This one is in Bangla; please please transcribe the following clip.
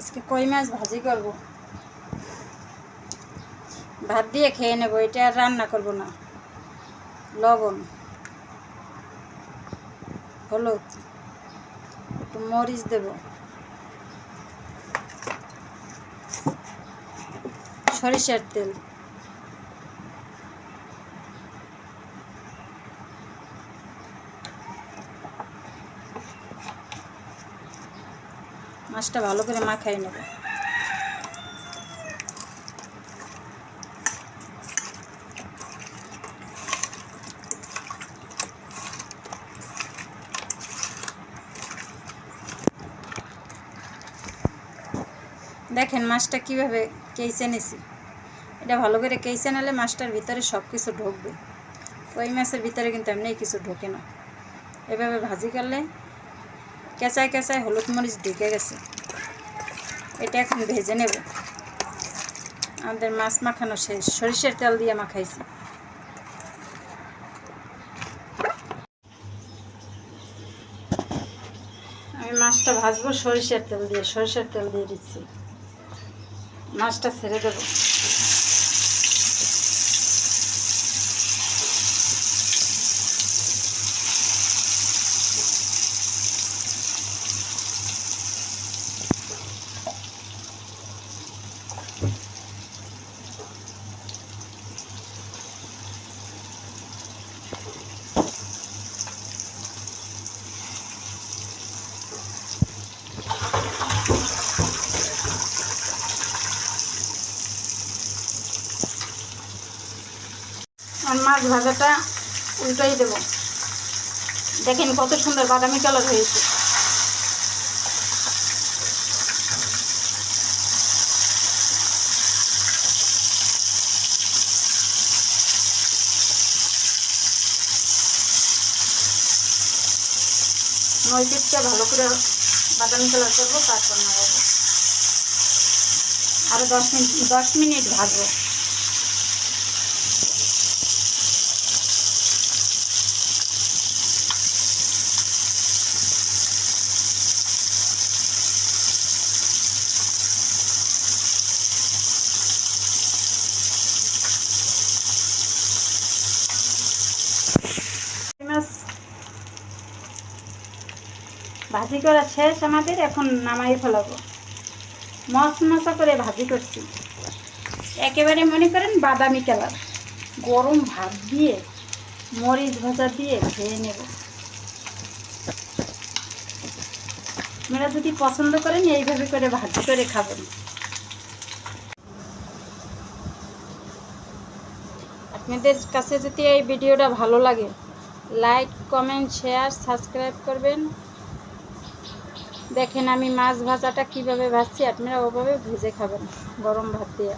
আজকে কই মাছ ভাজি করব, ভাত দিয়ে খেয়ে নেব। এটা আর রান্না করব না। লবণ, হলুদ, একটু মরিচ দেব, সরিষার তেল, মাছটা ভালো করে মাখাই নেব। দেখেন মাছটা কীভাবে কেইচে নিছি। এটা ভালো করে কেইচে নিলে মাছটার ভিতরে সব কিছু ঢুকবে। ওই মাছের ভিতরে কিন্তু এমনি কিছু ঢোকে না। এভাবে ভাজি করলে কেঁচায় কেঁচায় হলুদ মরিচ ঢুকে গেছে। এটা এখন ভেজে নেব। আমাদের মাছ মাখানো শেষ, সরিষার তেল দিয়ে মাখাইছি। আমি মাছটা ভাজবো সরিষার তেল দিয়ে। সরিষার তেল দিয়ে দিচ্ছি, মাছটা ছেড়ে দেবো। আর মাছ ভাজাটা উল্টাই দেব। দেখেন কত সুন্দর বাদামি কালার হয়েছে। নয় পিসটা ভালো করে বাদামি কালার করবো, তারপর নাড়াবো। আরও 10 মিনিট ভাজবো। মাছ ভাজি করা শেষ আমাদের, এখন নামাই ফেলাবো। মশমশা করে ভাজি করছি, একেবারে মনে করেন বাদামি কালার। গরম ভাত দিয়ে মরিচ ভাজা দিয়ে খেয়ে নেব। আপনারা যদি পছন্দ করেন এইভাবে করে ভাজি করে খাবেন। আপনাদের কাছে যদি এই ভিডিওটা ভালো লাগে, লাইক, কমেন্ট, শেয়ার, সাবস্ক্রাইব করবেন। দেখেন আমি মাছ ভাজাটা কিভাবে ভাজছি, আপনারা ওভাবে ভেজে খাবেন গরম ভাত দিয়ে।